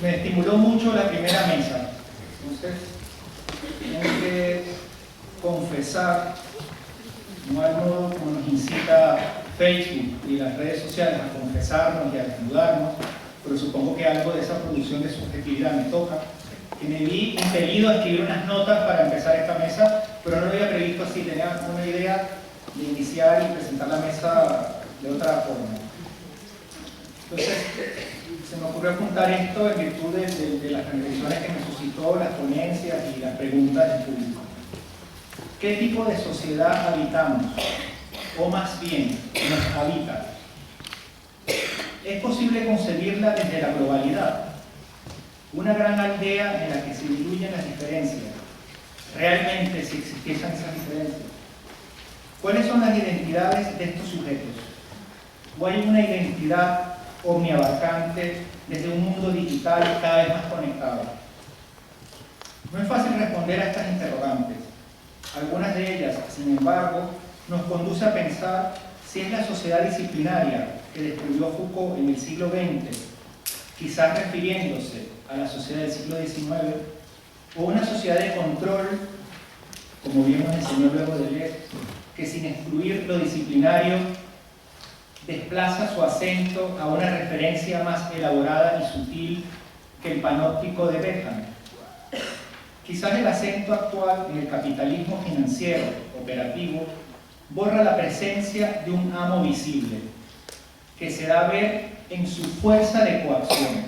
Me estimuló mucho la primera mesa. Entonces, tengo que confesar, no al modo como nos incita Facebook y las redes sociales a confesarnos y a desnudarnos, pero supongo que algo de esa producción de subjetividad me toca, que me vi impelido a escribir unas notas para empezar esta mesa, pero no lo había previsto así, tenía una idea de iniciar y presentar la mesa de otra forma. Entonces, se me ocurrió apuntar esto en virtud de las reflexiones que me suscitó, las ponencias y las preguntas del público. ¿Qué tipo de sociedad habitamos? O más bien, nos habita. ¿Es posible concebirla desde la globalidad? Una gran aldea en la que se diluyen las diferencias. ¿Realmente si existiesen esas diferencias? ¿Cuáles son las identidades de estos sujetos? ¿O hay una identidad omniabarcante desde un mundo digital cada vez más conectado? No es fácil responder a estas interrogantes. Algunas de ellas, sin embargo, nos conduce a pensar si es la sociedad disciplinaria que descubrió Foucault en el siglo XX, quizás refiriéndose a la sociedad del siglo XIX, o una sociedad de control, como bien nos enseñó luego Deleuze, que sin excluir lo disciplinario desplaza su acento a una referencia más elaborada y sutil que el panóptico de Bentham. Quizás el acento actual en el capitalismo financiero operativo borra la presencia de un amo visible, que se da a ver en su fuerza de coacción.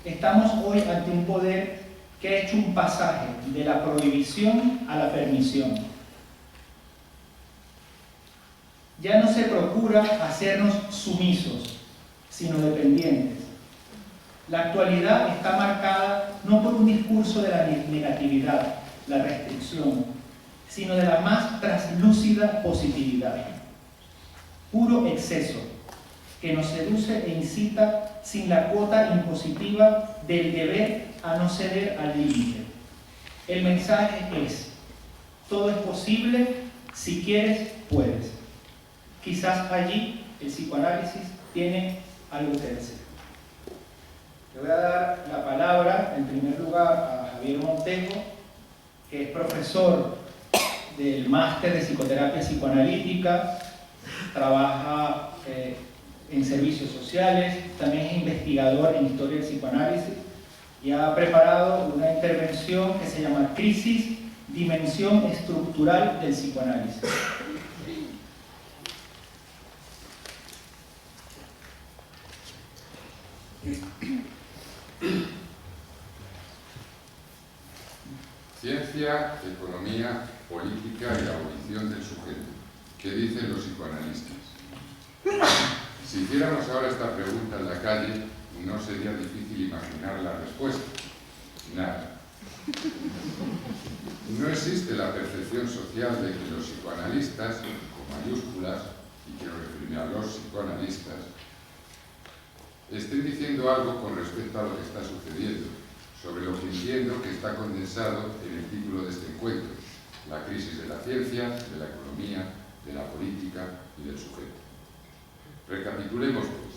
Estamos hoy ante un poder que ha hecho un pasaje de la prohibición a la permisión. Ya no se procura hacernos sumisos, sino dependientes. La actualidad está marcada no por un discurso de la negatividad, la restricción, sino de la más traslúcida positividad. Puro exceso, que nos seduce e incita sin la cuota impositiva del deber a no ceder al límite. El mensaje es: todo es posible, si quieres, puedes. Quizás allí el psicoanálisis tiene algo que decir. Le voy a dar la palabra, en primer lugar, a Javier Montejo, que es profesor del máster de psicoterapia psicoanalítica, trabaja en servicios sociales, también es investigador en historia del psicoanálisis y ha preparado una intervención que se llama Crisis, Dimensión Estructural del Psicoanálisis. Ciencia, economía, política y la abolición del sujeto. ¿Qué dicen los psicoanalistas? Si hiciéramos ahora esta pregunta en la calle, no sería difícil imaginar la respuesta. Nada. No existe la percepción social de que los psicoanalistas, con mayúsculas, y quiero referirme a los psicoanalistas, estén diciendo algo con respecto a lo que está sucediendo, sobre lo que entiendo que está condensado en el título de este encuentro: la crisis de la ciencia, de la economía, de la política y del sujeto. Recapitulemos, pues,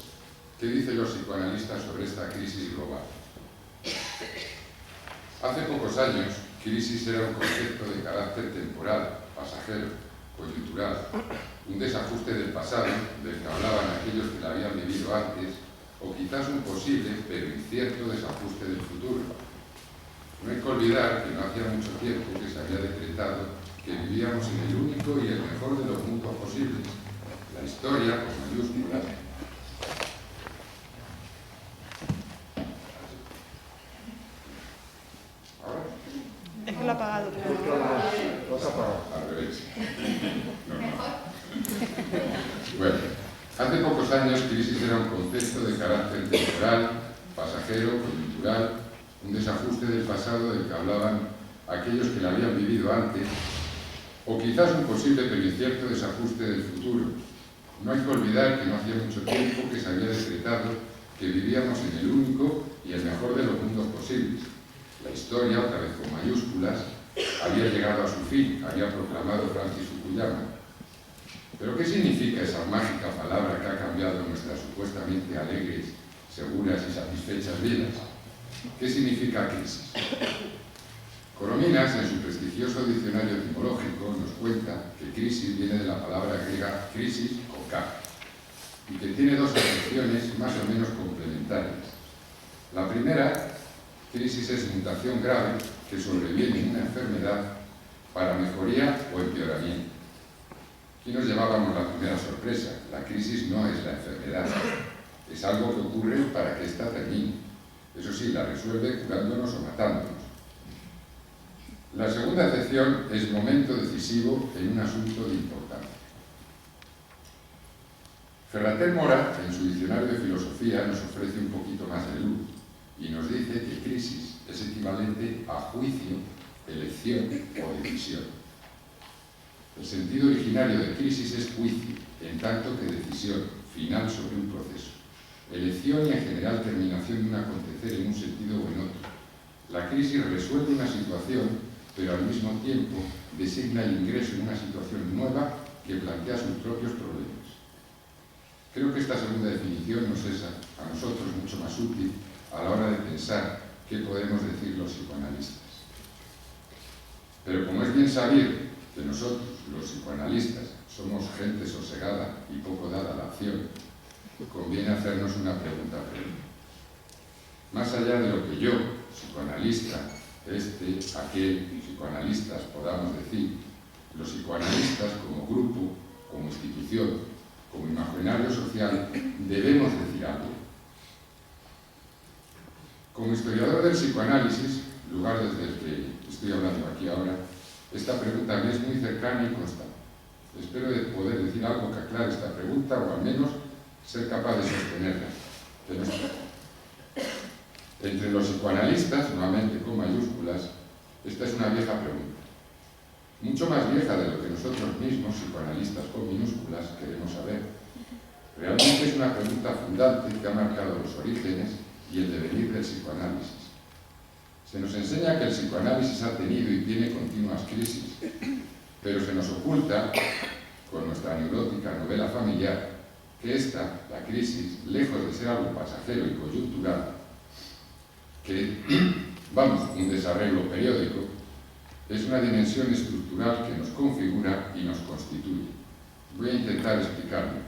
¿qué dicen los psicoanalistas sobre esta crisis global? Hace pocos años, crisis era un concepto de carácter temporal, pasajero, coyuntural, un desajuste del pasado, del que hablaban aquellos que la habían vivido antes, o quizás un posible, pero incierto, desajuste del futuro. No hay que olvidar que no hacía mucho tiempo que se había decretado que vivíamos en el único y el mejor de los mundos posibles, la historia, con mayúsculas. ¿Ahora? Es que lo ha apagado. Al revés. No. Bueno. Hace pocos años, crisis era un concepto de carácter temporal, pasajero, coyuntural, un desajuste del pasado del que hablaban aquellos que la habían vivido antes, o quizás un posible pero incierto desajuste del futuro. No hay que olvidar que no hacía mucho tiempo que se había decretado que vivíamos en el único y el mejor de los mundos posibles. La historia, otra vez con mayúsculas, había llegado a su fin, había proclamado Francis Fukuyama. ¿Pero qué significa esa mágica palabra que ha cambiado nuestras supuestamente alegres seguras y satisfechas vidas. ¿Qué significa crisis? Corominas, en su prestigioso diccionario etimológico, nos cuenta que crisis viene de la palabra griega crisis con K, y que tiene dos acepciones más o menos complementarias. La primera, crisis, es mutación grave que sobreviene en una enfermedad para mejoría o empeoramiento. Aquí nos llevábamos la primera sorpresa. La crisis no es la enfermedad, es algo que ocurre para que ésta termine. Eso sí, la resuelve curándonos o matándonos. La segunda acepción es momento decisivo en un asunto de importancia. Ferrater Mora, en su diccionario de filosofía, nos ofrece un poquito más de luz y nos dice que crisis es equivalente a juicio, elección o decisión. El sentido originario de crisis es juicio, en tanto que decisión, final sobre un proceso. Elección y en general terminación de un acontecer en un sentido o en otro. La crisis resuelve una situación, pero al mismo tiempo designa el ingreso en una situación nueva que plantea sus propios problemas. Creo que esta segunda definición nos es a nosotros mucho más útil a la hora de pensar qué podemos decir los psicoanalistas. Pero como es bien sabido que nosotros, los psicoanalistas, somos gente sosegada y poco dada a la acción, conviene hacernos una pregunta previa. Más allá de lo que yo, psicoanalista, aquel, psicoanalistas, podamos decir, los psicoanalistas como grupo, como institución, como imaginario social, debemos decir algo. Como historiador del psicoanálisis, lugar desde el que estoy hablando aquí ahora, esta pregunta me es muy cercana y constante. Espero de poder decir algo que aclare esta pregunta o al menos ser capaz de sostenerla. Entre los psicoanalistas, nuevamente con mayúsculas, esta es una vieja pregunta. Mucho más vieja de lo que nosotros mismos, psicoanalistas con minúsculas, queremos saber. Realmente es una pregunta fundante que ha marcado los orígenes y el devenir del psicoanálisis. Se nos enseña que el psicoanálisis ha tenido y tiene continuas crisis, pero se nos oculta, con nuestra neurótica novela familiar, que esta, la crisis, lejos de ser algo pasajero y coyuntural, que, un desarreglo periódico, es una dimensión estructural que nos configura y nos constituye. Voy a intentar explicarlo.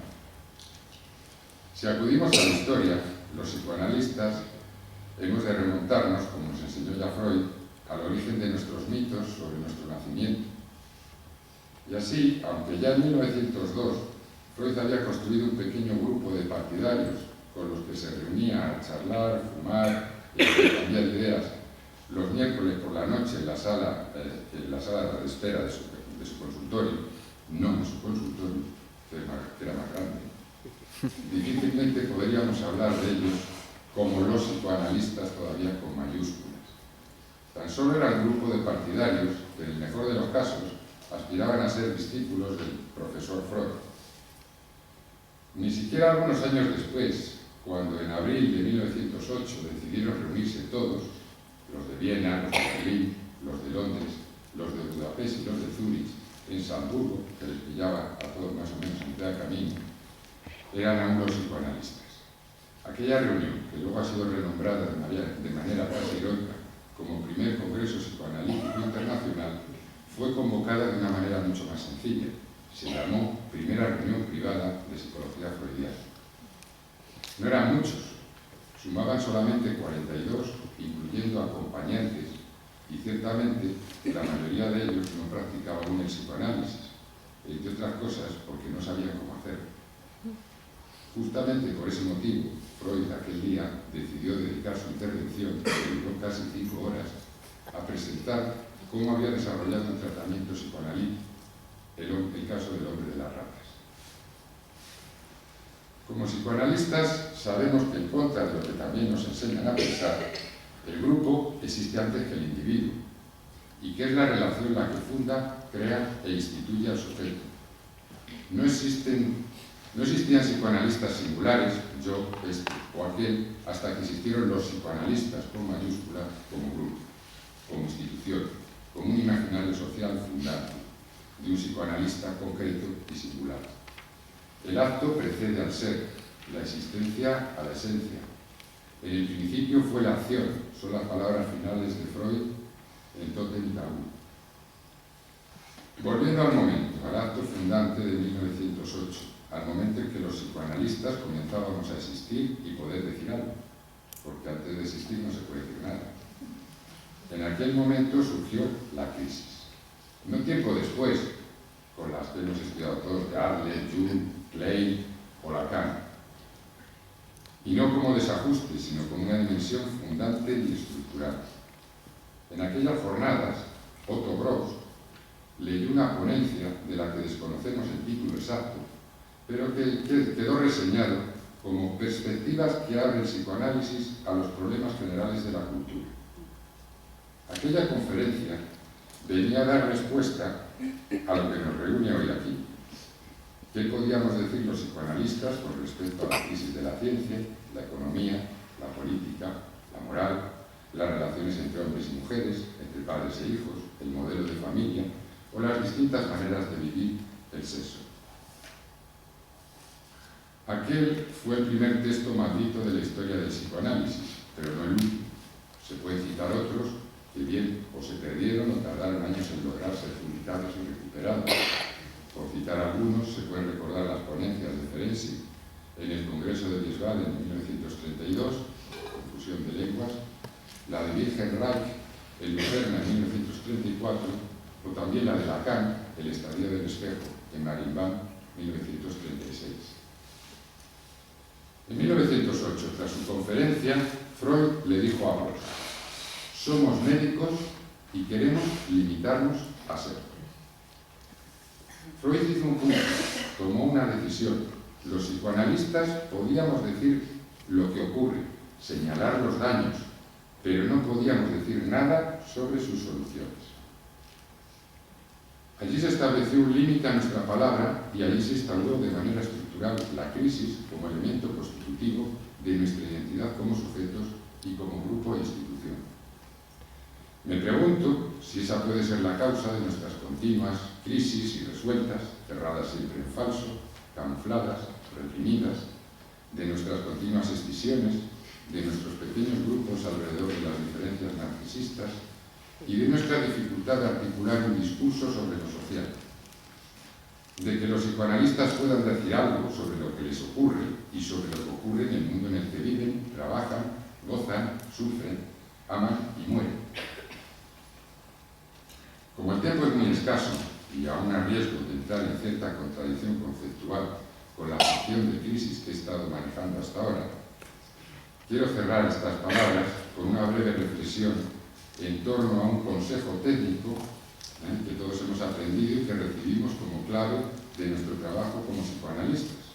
Si acudimos a la historia, los psicoanalistas hemos de remontarnos, como nos enseñó ya Freud, al origen de nuestros mitos sobre nuestro nacimiento. Y así, aunque ya en 1902 Freud había construido un pequeño grupo de partidarios con los que se reunía a charlar, fumar y cambiar ideas los miércoles por la noche en la sala de espera de su consultorio, no en su consultorio, que era más grande, difícilmente podríamos hablar de ellos como los psicoanalistas todavía con mayúsculas. Tan solo era el grupo de partidarios que, en el mejor de los casos, aspiraban a ser discípulos del profesor Freud. Ni siquiera algunos años después, cuando en abril de 1908 decidieron reunirse todos, los de Viena, los de Berlín, los de Londres, los de Budapest y los de Zúrich, en Salzburgo, que les pillaba a todos más o menos en mitad de camino, eran aún los psicoanalistas. Aquella reunión, que luego ha sido renombrada de manera casi heroica como primer Congreso Psicoanalítico Internacional, fue convocada de una manera mucho más sencilla. Se llamó Primera Reunión Privada de Psicología Freudiana. No eran muchos, sumaban solamente 42, incluyendo acompañantes, y ciertamente la mayoría de ellos no practicaba aún el psicoanálisis, entre otras cosas porque no sabían cómo hacerlo. Justamente por ese motivo, Freud aquel día decidió dedicar su intervención, que duró casi 5 horas, a presentar cómo había desarrollado un tratamiento psicoanalítico, el caso del hombre de las ratas. Como psicoanalistas sabemos que, en contra de lo que también nos enseñan a pensar, el grupo existe antes que el individuo y que es la relación la que funda, crea e instituye al sujeto. No existían psicoanalistas singulares, yo, este o aquel, hasta que existieron los psicoanalistas con mayúscula como grupo, como institución, como un imaginario social fundante de un psicoanalista concreto y singular. El acto precede al ser, la existencia a la esencia, En el principio fue la acción, son las palabras finales de Freud en Totem y Tabú. Volviendo al momento, al acto fundante de 1908, al momento en que los psicoanalistas comenzábamos a existir y poder decir algo, porque antes de existir no se puede decir nada. En aquel momento surgió la crisis. No tiempo después, con las que hemos estudiado todos, de Adler, Jung, Klein o Lacan, y no como desajuste, sino como una dimensión fundante y estructural. En aquellas jornadas, Otto Gross leyó una ponencia de la que desconocemos el título exacto, pero que quedó reseñado como perspectivas que abre el psicoanálisis a los problemas generales de la cultura. Aquella conferencia venía a dar respuesta a lo que nos reúne hoy aquí. ¿Qué podíamos decir los psicoanalistas con respecto a la crisis de la ciencia, la economía, la política, la moral, las relaciones entre hombres y mujeres, entre padres e hijos, el modelo de familia o las distintas maneras de vivir el sexo? Aquel fue el primer texto maldito de la historia del psicoanálisis, pero no el último. Se pueden citar otros que bien o se perdieron o tardaron años en lograr ser publicados y recuperados. Por citar algunos, se pueden recordar las ponencias de Ferenczi en el Congreso de Wiesbaden en 1932, Confusión de lenguas, la de Wilhelm Reich en Lucerna en 1934, o también la de Lacan, El estadio del espejo, en Marienbad, 1936. En 1908, tras su conferencia, Freud le dijo a Gross: somos médicos y queremos limitarnos a ser. Freud hizo un punto, tomó una decisión. Los psicoanalistas podíamos decir lo que ocurre, señalar los daños, pero no podíamos decir nada sobre sus soluciones. Allí se estableció un límite a nuestra palabra y allí se instauró de manera estructural la crisis como elemento constitutivo de nuestra identidad como sujetos y como grupo e institución. Me pregunto si esa puede ser la causa de nuestras continuas crisis irresueltas, cerradas siempre en falso, camufladas, reprimidas, de nuestras continuas escisiones, de nuestros pequeños grupos alrededor de las diferencias narcisistas y de nuestra dificultad de articular un discurso sobre lo social. De que los psicoanalistas puedan decir algo sobre lo que les ocurre y sobre lo que ocurre en el mundo en el que viven, trabajan, gozan, sufren, aman y mueren. Como el tiempo es muy escaso y aún a riesgo de entrar en cierta contradicción conceptual con la función de crisis que he estado manejando hasta ahora, quiero cerrar estas palabras con una breve reflexión en torno a un consejo técnico que todos hemos aprendido y que recibimos como clave de nuestro trabajo como psicoanalistas.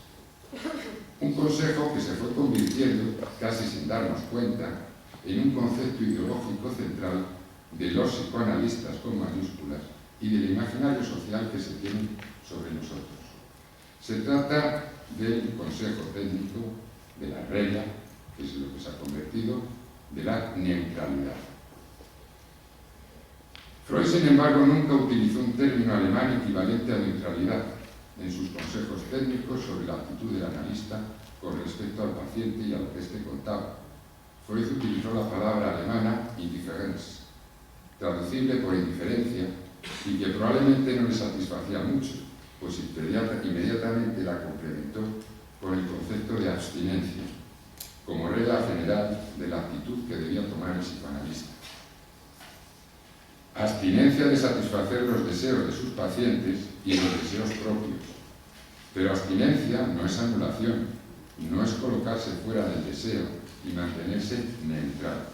Un consejo que se fue convirtiendo, casi sin darnos cuenta, en un concepto ideológico central de los psicoanalistas con mayúsculas y del imaginario social que se tiene sobre nosotros. Se trata del consejo técnico, de la regla, que es lo que se ha convertido, de la neutralidad. Freud, sin embargo, nunca utilizó un término alemán equivalente a neutralidad en sus consejos técnicos sobre la actitud del analista con respecto al paciente y a lo que éste contaba. Freud utilizó la palabra alemana Indifferenz, traducible por indiferencia, y que probablemente no le satisfacía mucho, pues inmediatamente la complementó con el concepto de abstinencia, como regla general de la actitud que debía tomar el psicoanalista. Abstinencia de satisfacer los deseos de sus pacientes y los deseos propios. Pero abstinencia no es anulación, no es colocarse fuera del deseo y mantenerse neutral.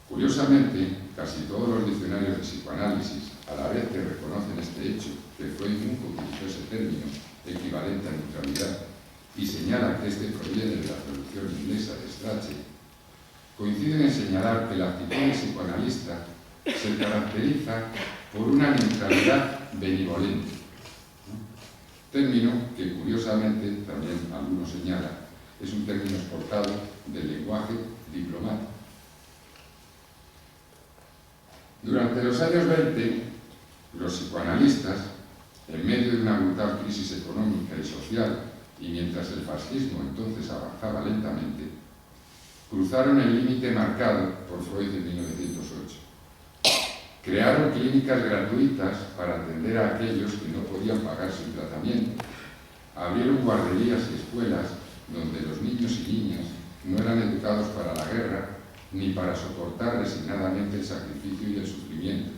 Curiosamente, casi todos los diccionarios de psicoanálisis, a la vez que reconocen este hecho, que Freud nunca utilizó ese término equivalente a neutralidad, y señalan que este proviene de la traducción inglesa de Strachey, coinciden en señalar que la actitud del psicoanalista se caracteriza por una neutralidad benevolente, término que curiosamente, también algunos señalan, es un término exportado del lenguaje diplomático. Durante los años 20, los psicoanalistas, en medio de una brutal crisis económica y social, y mientras el fascismo entonces avanzaba lentamente, cruzaron el límite marcado por Freud en 1908. Crearon clínicas gratuitas para atender a aquellos que no podían pagar su tratamiento. Abrieron guarderías y escuelas donde los niños y niñas no eran educados para la guerra ni para soportar resignadamente el sacrificio y el sufrimiento.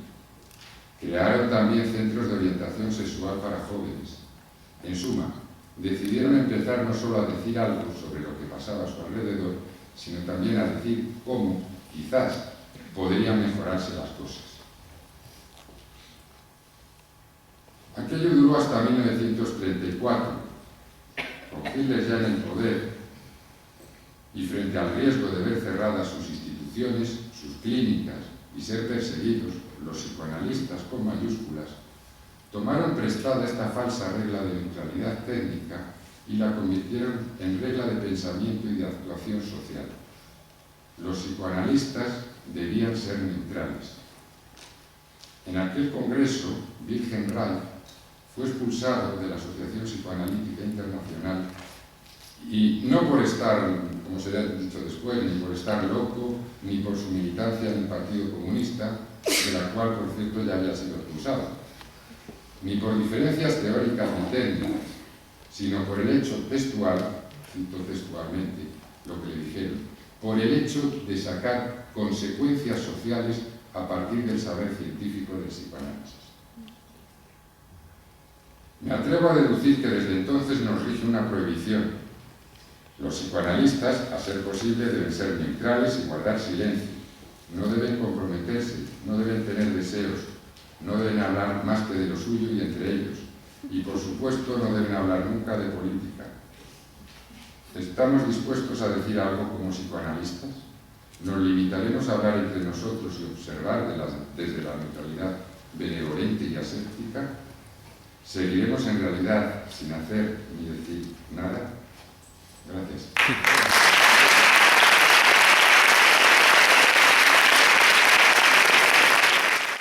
Crearon también centros de orientación sexual para jóvenes. En suma, decidieron empezar no solo a decir algo sobre lo que pasaba a su alrededor, sino también a decir cómo, quizás, podrían mejorarse las cosas. Aquello duró hasta 1934, con Hitler ya en el poder, y frente al riesgo de ver cerradas sus instituciones, sus clínicas y ser perseguidos, los psicoanalistas con mayúsculas tomaron prestada esta falsa regla de neutralidad técnica y la convirtieron en regla de pensamiento y de actuación social. Los psicoanalistas debían ser neutrales. En aquel congreso, Wilhelm Reich fue expulsado de la Asociación Psicoanalítica Internacional y no por estar, como se ha dicho después, ni por estar loco, ni por su militancia en el Partido Comunista, de la cual, por cierto, ya había sido expulsado, ni por diferencias teóricas ni técnicas, sino por el hecho textual, cito textualmente lo que le dijeron, por el hecho de sacar consecuencias sociales a partir del saber científico del psicoanálisis. Me atrevo a deducir que desde entonces nos rige una prohibición. Los psicoanalistas, a ser posible, deben ser neutrales y guardar silencio. No deben comprometerse, no deben tener deseos, no deben hablar más que de lo suyo y entre ellos. Y, por supuesto, no deben hablar nunca de política. ¿Estamos dispuestos a decir algo como psicoanalistas? ¿Nos limitaremos a hablar entre nosotros y observar desde la neutralidad benevolente y aséptica? ¿Seguiremos en realidad sin hacer ni decir nada? Gracias.